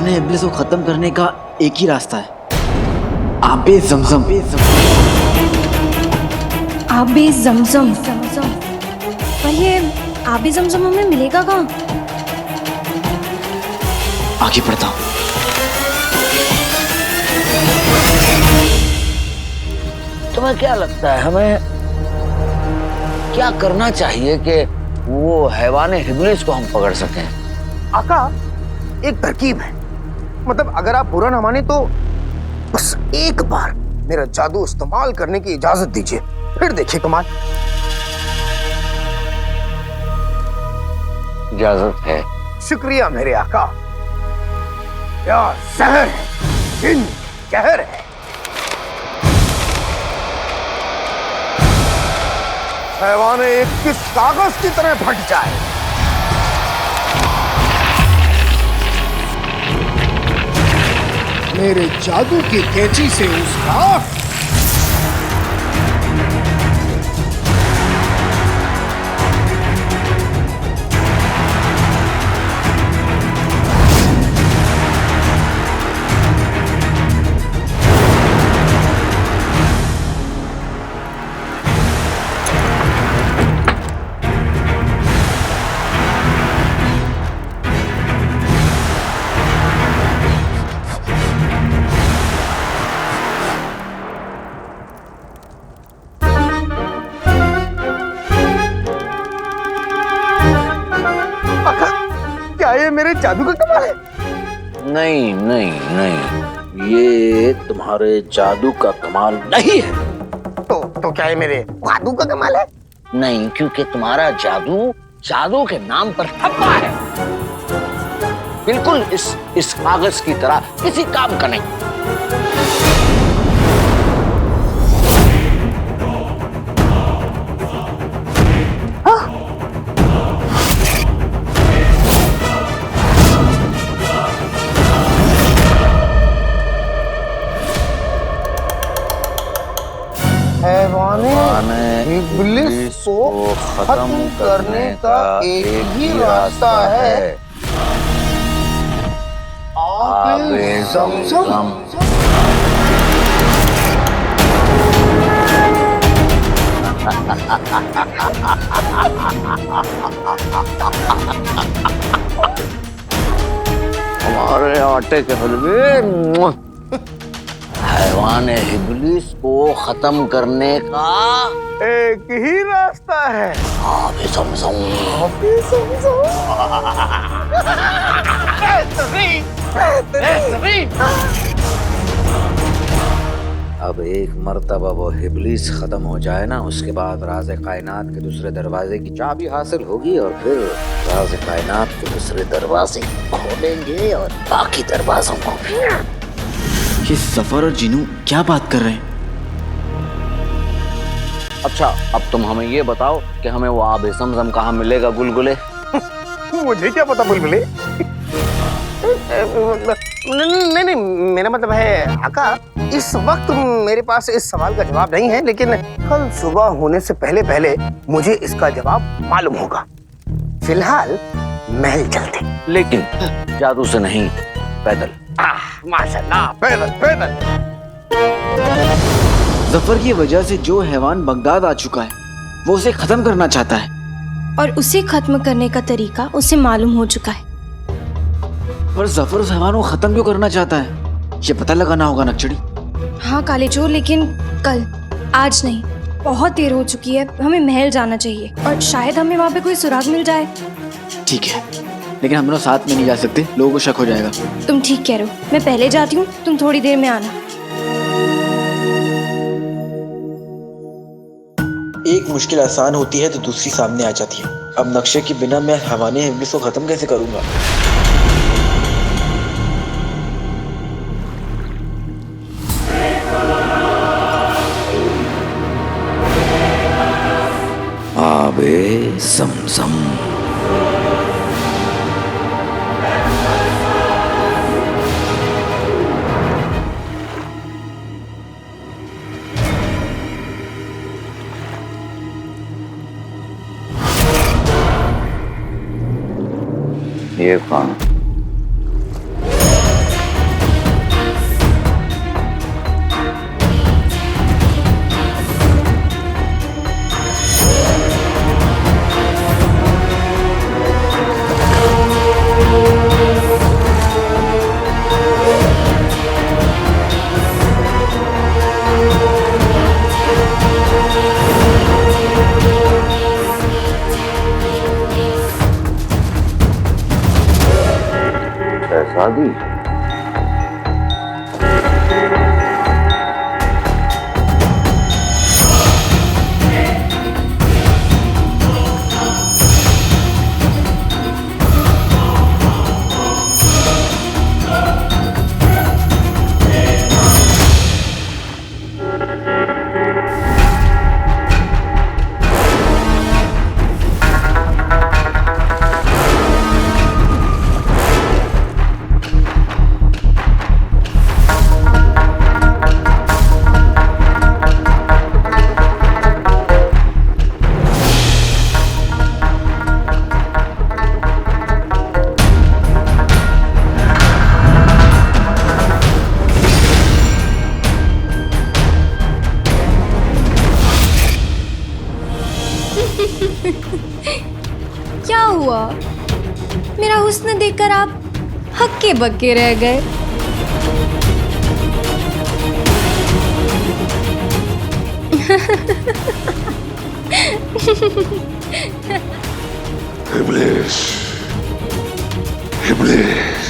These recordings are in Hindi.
हैवान इब्लिस को खत्म करने का एक ही रास्ता है, आबे ज़मज़म। आबे ज़मज़म। पर ये आबे ज़मज़म हमें मिलेगा कहाँ? आगे बढ़ता हूँ। तुम्हें क्या लगता है हमें क्या करना चाहिए कि वो हैवान इब्लिस को हम पकड़ सकें? आका, एक तरकीब है। मतलब अगर आप बुरा ना माने तो बस एक बार मेरा जादू इस्तेमाल करने की इजाजत दीजिए, फिर देखिए कमाल। इजाजत है। शुक्रिया मेरे आका। या जहर है, जिन कहर है। हैवान एक किस कागज की तरह फट जाए। मेरे जादू की कैंची से उसका मेरे जादू का कमाल है। नहीं नहीं नहीं, ये तुम्हारे जादू का कमाल नहीं है। तो क्या ये मेरे जादू का कमाल है? नहीं, क्योंकि तुम्हारा जादू जादू के नाम पर ठप्पा है। बिल्कुल इस कागज की तरह किसी काम का नहीं। इब्लिस को खत्म करने का एक ही रास्ता है, आबे ज़मज़म। हमारे आटे के हलवे। हैवान इब्लिस को खत्म करने का एक ही रास्ता है, आबे ज़मज़म। आबे ज़मज़म। अब एक मर्तबा वो इब्लिस खत्म हो जाए ना, उसके बाद राज़े कायनात के दूसरे दरवाजे की चाबी हासिल होगी और फिर राज़े कायनात के दूसरे दरवाजे खोलेंगे और बाकी दरवाजों को भी। ये सफर और जिनू क्या बात कर रहे हैं? अच्छा, अब तुम हमें ये बताओ कि हमें वो आबे ज़मज़म कहाँ मिलेगा गुलगुले? मुझे क्या पता बुलबुले। नहीं नहीं, मेरा मतलब है आका, इस वक्त मेरे पास इस सवाल का जवाब नहीं है, लेकिन कल सुबह होने से पहले पहले मुझे इसका जवाब मालूम होगा। फिलहाल महल चलते। लेकिन जादू से नहीं, पैदल। माशाल्लाह, पैदल पैदल। जफर की वजह से जो हैवान बगदाद आ चुका है, वो उसे खत्म करना चाहता है। और उसे खत्म करने का तरीका उसे मालूम हो चुका है। पर जफर उस हैवान को खत्म क्यों करना चाहता है, ये पता लगाना होगा नक्चड़ी। हाँ काले चोर, लेकिन कल, आज नहीं। बहुत देर हो चुकी है, हमें महल जाना चाहिए और शायद हमें वहाँ पे कोई सुराग मिल जाए। ठीक है, लेकिन हम लोग साथ में नहीं जा सकते, लोगों को शक हो जाएगा। तुम ठीक कह रहे हो, मैं पहले जाती हूँ, तुम थोड़ी देर में आना। एक मुश्किल आसान होती है तो दूसरी सामने आ जाती है। अब नक्शे के बिना मैं हैवान इब्लिस को खत्म कैसे करूंगा? आबे ज़मज़म। ये कौन? दी। क्या हुआ? मेरा हुस्न देखकर आप हक्के बक्के रह गए। इब्लिस, इब्लिस।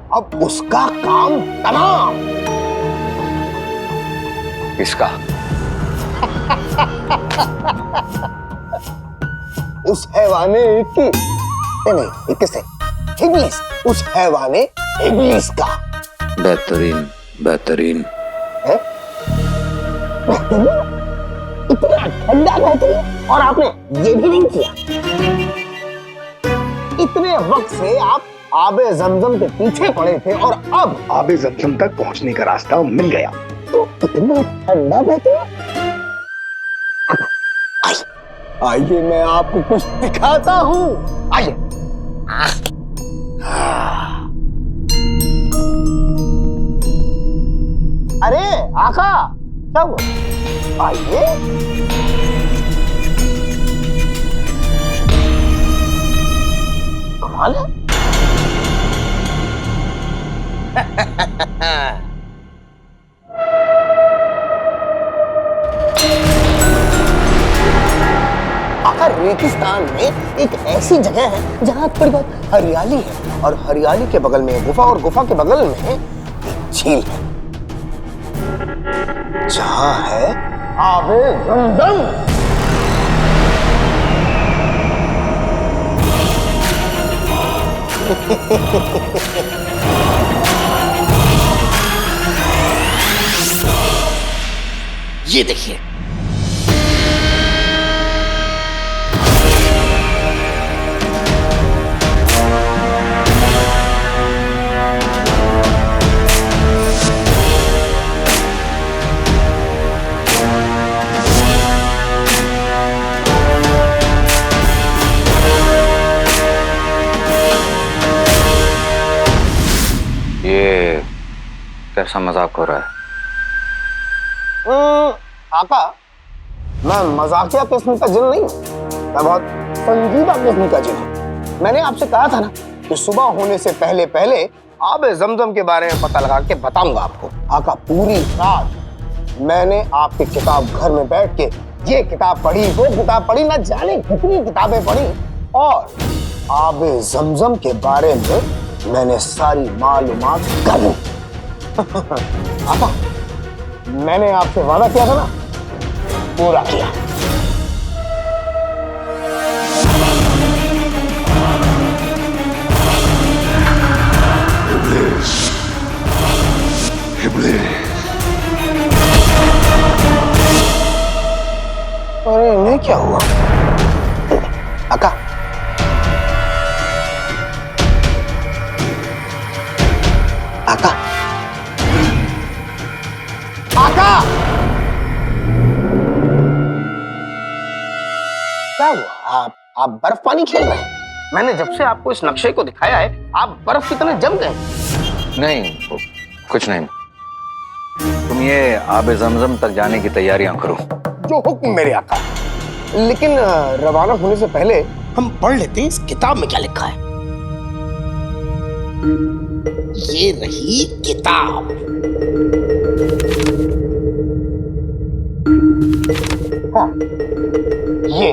अब उसका काम तमाम। किसका? उस हैवाने की नहीं किसे? इब्लिस, उस हैवाने इब्लिस का। बेहतरीन बेहतरीन। है? इतना ठंडा बेहतरीन, और आपने ये भी नहीं किया। इतने वक्त से आप आबे जमजम के पीछे पड़े थे और अब आबे जमजम तक पहुंचने का रास्ता मिल गया। तो इतना ठंडा बेहतरीन। आइए मैं आपको कुछ दिखाता हूँ। आइए। अरे आका, क्या हुआ? आइए। कमाल है। आखिर रेगिस्तान में एक ऐसी जगह है जहां थोड़ी बहुत हरियाली है, और हरियाली के बगल में एक गुफा, और गुफा के बगल में एक झील है जहां है आबे जमजम। ये देखिए। ये कैसा मजाक हो रहा है? आका, मैं मजाकिया किस्म का जिन नहीं हूं, मैं बहुत संजीदा किस्म का जिन हूं। मैंने आपसे कहा था ना कि सुबह होने से पहले पहले आबे जमजम के बारे में पता लगा के बताऊंगा आपको। आका, पूरी रात मैंने आपकी किताब घर में बैठ के ये किताब पढ़ी, वो किताब पढ़ी, ना जाने कितनी किताबें पढ़ी, और आबे जमजम के बारे में मैंने सारी मालूमात कर ली। आका, मैंने आपसे वादा किया था ना, पूरा किया। इब्लिस, इब्लिस। अरे इन्हें क्या हुआ? आका, आका, आका, क्या हुआ? आप बर्फ पानी खेल रहे हैं? मैंने जब से आपको इस नक्शे को दिखाया है, आप बर्फ की तरह जम गए। नहीं, कुछ नहीं। तुम ये आबे जमजम तक जाने की तैयारियां करो। जो हुक्म मेरे आका। लेकिन रवाना होने से पहले हम पढ़ लेते हैं इस किताब में क्या लिखा है। ये रही किताब। हाँ, ये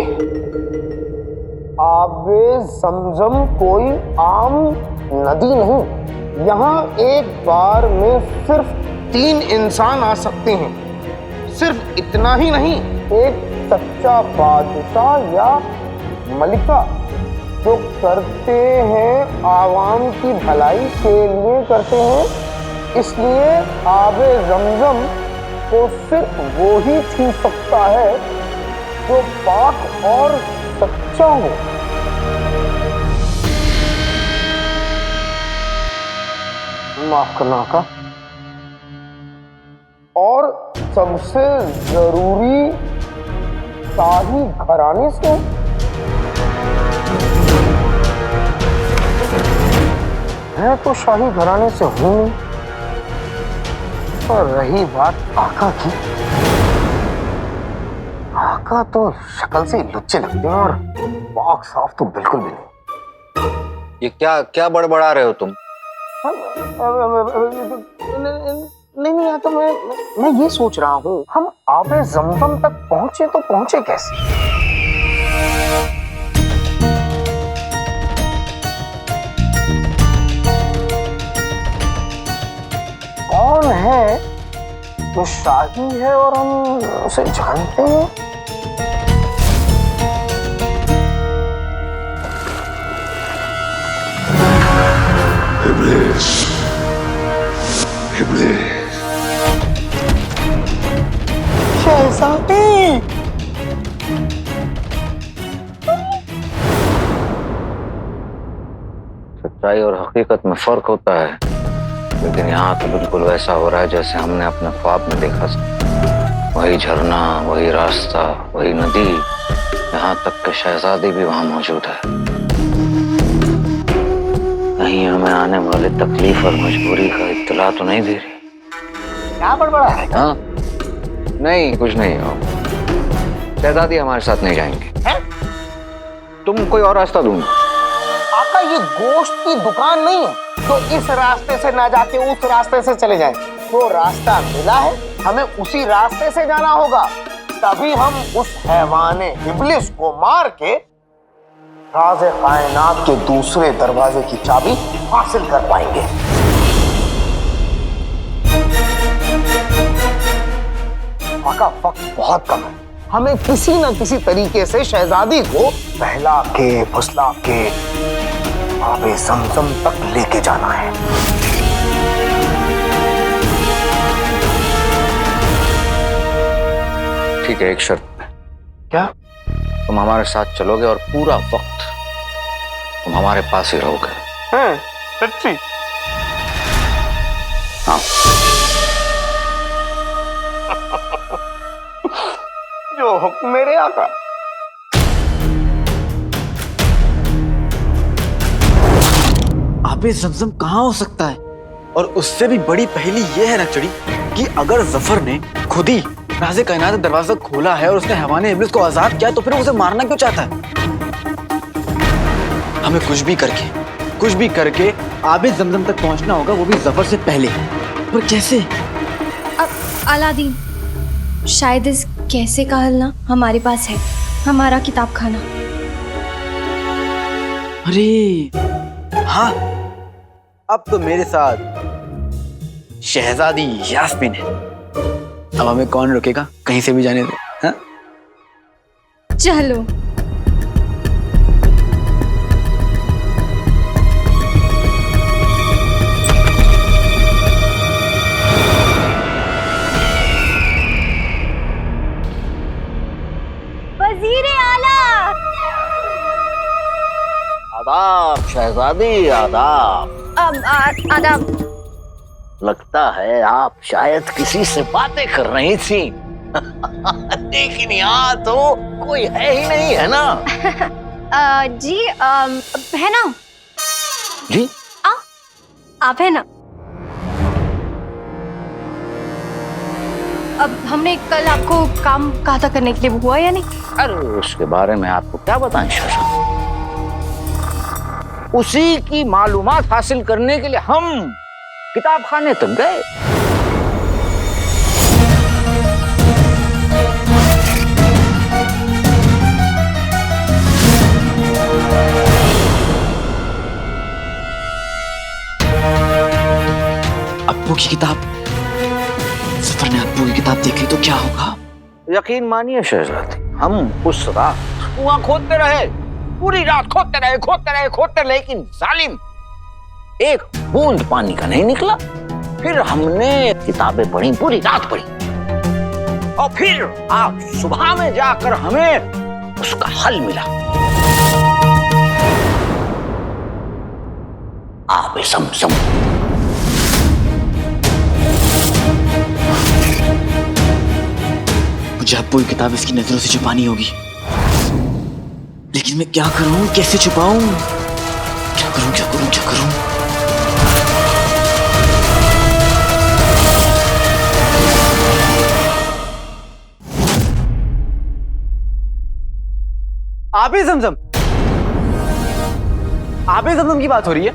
आबे ज़मज़म कोई आम नदी नहीं। यहाँ एक बार में सिर्फ 3 इंसान आ सकते हैं। सिर्फ इतना ही नहीं, एक सच्चा बादशाह या मलिका जो करते हैं आवाम की भलाई के लिए करते हैं। इसलिए आबे ज़मज़म को सिर्फ वो ही छू सकता है जो पाक और सच्चा हो। माफ करना का। और सबसे जरूरी शाही घराने से। मैं तो शाही घराने से हूं नहीं। और रही बात आका की, आका तो शक्ल से लुच्चे लगते हैं और पाक साफ तो बिल्कुल भी नहीं। ये क्या क्या बड़बड़ा रहे हो तुम? नहीं या तो मैं ये सोच रहा हूँ, हम आबे ज़मज़म तक पहुंचे तो पहुंचे कैसे? कौन है जो शाही है और हम उसे जानते हैं? इब्लिस, इब्लिस। शहज़ादे। सच्चाई और हकीकत में फर्क होता है, लेकिन यहाँ तो बिल्कुल वैसा हो रहा है जैसे हमने अपने ख्वाब में देखा था। वही झरना, वही रास्ता, वही नदी, यहाँ तक कि शहजादी भी वहाँ मौजूद है। कहीं हमें आने वाले तकलीफ और मजबूरी का इत्तला तो नहीं दे रही? क्या बड़बड़ा है? हाँ, नहीं कुछ नहीं हो। शहजादी हमारे साथ नहीं जाएंगे। है? तुम कोई और रास्ता ढूंढो। आका ये गोश्त की दुकान नहीं है तो इस रास्ते से ना जाके उस रास्ते से चले जाएं। तो रास्ता मिला है, हमें उसी रास्ते से जाना होगा। तभी हम उस हैवाने इब्लिस को मार के राज़े कायनात के दूसरे दरवाजे की चाबी हासिल कर पाएंगे। आका वक्त बहुत कम है, हमें किसी न किसी तरीके से शहजादी को बहला के फुसला के आबे ज़मज़म तक लेके जाना है। ठीक है, एक शर्त पे। क्या? तुम हमारे साथ चलोगे और पूरा वक्त तुम हमारे पास ही रहोगे। सच्ची? हाँ। जो हुक्म मेरे आका। आबे ज़मज़म कहाँ हो सकता है? और उससे भी बड़ी पहेली ये है नक्चड़ी कि अगर जफर ने खुद ही राज़े कायनात का दरवाजा खोला है और उसने हैवाने इब्लिस को आजाद किया, तो फिर उसे मारना क्यों चाहता है? हमें कुछ भी करके आबे ज़मज़म तक पहुंचना होगा, वो भी जफर से पहले। पर कैसे? अब अलादीन, शायद इस कैसे का हल ना हमारे पास है, हमारा किताब खाना। अरे हाँ, अब तो मेरे साथ शहजादी यास्मीन है। अब हमें कौन रोकेगा? कहीं से भी जाने दो। हाँ? चलो। वज़ीर आला। आदाब शहजादी, आदाब। आदाब। लगता है आप शायद किसी से बातें कर रही थी। लेकिन यहाँ तो कोई है ही नहीं, है ना? जी है ना? जी? आप है ना? अब हमने कल आपको काम कहा था करने के लिए, वो हुआ या नहीं? अरे उसके बारे में आपको क्या बताएं शहजादी? उसी की मालूमात हासिल करने के लिए हम किताब खाने तक गए। अप्पू की किताब, सफर ने अप्पू की किताब देख ली तो क्या होगा? यकीन मानिए शहजादी, हम उस रात कुआं खोदते रहे, पूरी रात खोदते रहे, लेकिन जालिम एक बूंद पानी का नहीं निकला। फिर हमने किताबें पढ़ी, पूरी रात पढ़ी, और फिर आज सुबह में जाकर हमें उसका हल मिला। आबे ज़मज़म। मुझे अप्पू की किताब इसकी नजरों से छुपानी होगी, लेकिन मैं क्या करूं, कैसे छुपाऊं? क्या करूं? आबे ज़मज़म की बात हो रही है।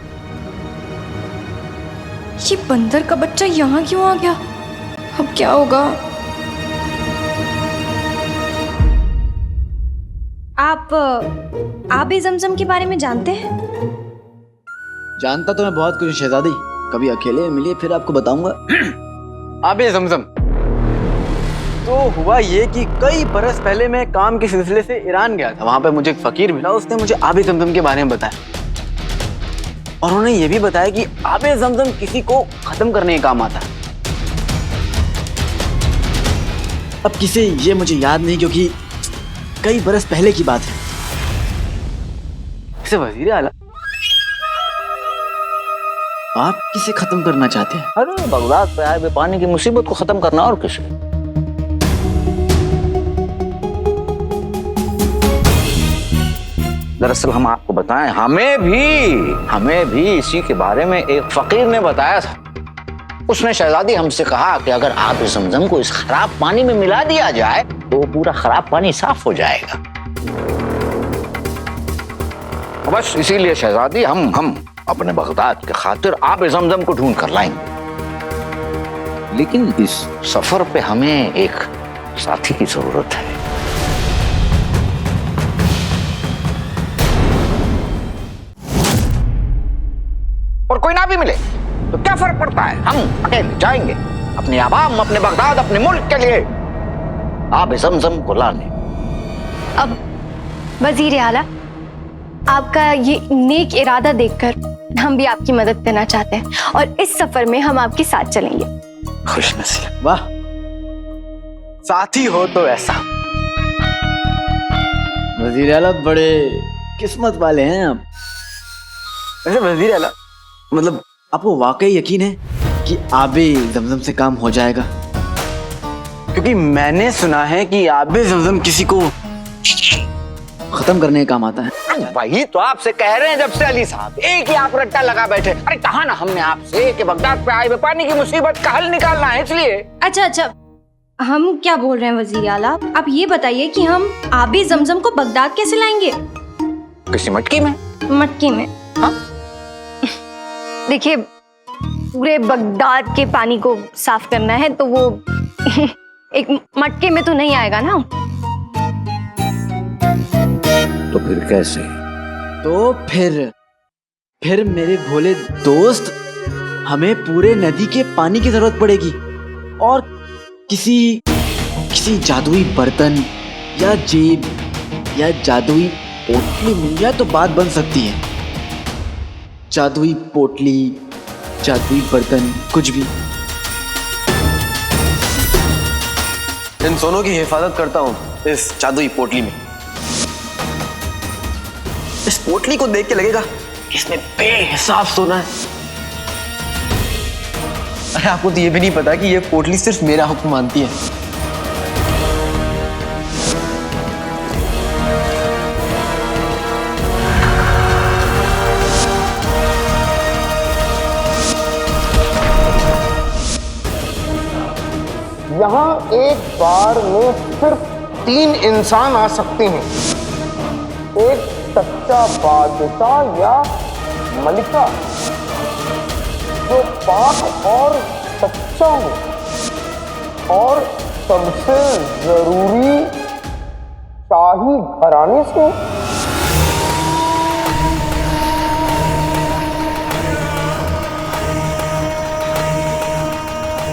ये बंदर का बच्चा यहाँ क्यों आ गया? अब क्या होगा? आप आबे ज़मज़म के बारे में जानते हैं? जानता तो मैं बहुत कुछ हूं शहजादी, कभी अकेले मिलिए फिर आपको बताऊंगा। आबे ज़मज़म तो हुआ ये कि कई बरस पहले मैं काम के सिलसिले से ईरान गया था। वहां पे मुझे एक फकीर मिला, उसने मुझे आबे ज़मज़म के बारे में बताया, और उन्होंने ये भी बताया कि आबे ज़मज़म किसी को खत्म करने का काम आता है। अब किसे ये मुझे याद नहीं, क्योंकि कई बरस पहले की बात है। इसे वजीर आला, आप किसे खत्म करना चाहते हैं? अरे बगदाद पे आए पानी की मुसीबत को खत्म करना, और किसे? दरअसल हम आपको बताएं, हमें भी इसी के बारे में एक फकीर ने बताया था। उसने शहजादी हमसे कहा कि अगर आबे ज़मज़म को इस खराब पानी में मिला दिया जाए तो पूरा खराब पानी साफ हो जाएगा। बस इसीलिए शहजादी हम अपने बगदाद के खातिर आबे ज़मज़म को ढूंढ कर लाएंगे, लेकिन इस सफर पे हमें एक साथी की जरूरत है। और कोई ना भी मिले तो क्या फर्क पड़ता है, हम अकेले जाएंगे अपने आवाम, अपने बगदाद, अपने मुल्क के लिए आबे ज़मज़म को लाने। अब वजीर आला, आपका ये नेक इरादा देखकर हम भी आपकी मदद करना चाहते हैं, और इस सफर में हम आपके साथ चलेंगे। खुश नसीब। वाह, साथी हो तो ऐसा। वजीर आला बड़े किस्मत वाले हैं आप। वैसे वजीर आला, मतलब आपको वाकई यकीन है कि आबे ज़मज़म से काम हो जाएगा? क्योंकि मैंने सुना है कि आबे ज़मज़म किसी को खत्म करने का काम आता है। वही तो आपसे कह रहे हैं जब से अली साहब, एक ही आप रट्टा लगा बैठे। अरे कहा ना हमने आपसे कि बगदाद पे आए हुए पानी की मुसीबत का हल निकालना है, इसलिए। अच्छा, हम क्या बोल रहे हैं वजीर आला? आप ये बताइए कि हम आबे ज़मज़म को बगदाद कैसे लाएंगे? किसी मटकी में? मटकी में? हाँ? देखिए, पूरे बगदाद के पानी को साफ करना है तो वो एक मटके में तो नहीं आएगा ना। तो फिर कैसे? तो फिर मेरे भोले दोस्त, हमें पूरे नदी के पानी की जरूरत पड़ेगी, और किसी जादुई बर्तन या जेब या जादुई पोटली मिल जाए तो बात बन सकती है। जादुई पोटली, जादुई बर्तन, कुछ भी। इन सोनों की हिफाजत करता हूँ इस जादुई पोटली में। इस पोटली को देख के लगेगा इसमें बेहिसाब सोना है। अरे आपको तो ये भी नहीं पता कि ये पोटली सिर्फ मेरा हुक्म मानती है। यहाँ एक बार में सिर्फ 3 इंसान आ सकते हैं, एक सच्चा बादशाह या मलिका। जो पाक और सच्चा हो और सबसे जरूरी शाही घराने से।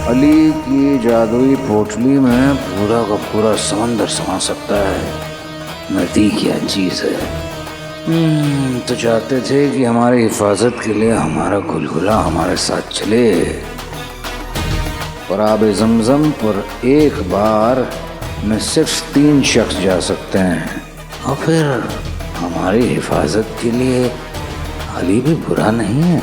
अली की जादुई पोटली में पूरा का पूरा समंदर समा सकता है। नदी क्या चीज है। तो चाहते थे कि हमारी हिफाजत के लिए हमारा गुलगुला हमारे साथ चले, और आबे ज़मज़म पर एक बार में सिर्फ 3 शख्स जा सकते हैं, और फिर हमारी हिफाजत के लिए अली भी बुरा नहीं है।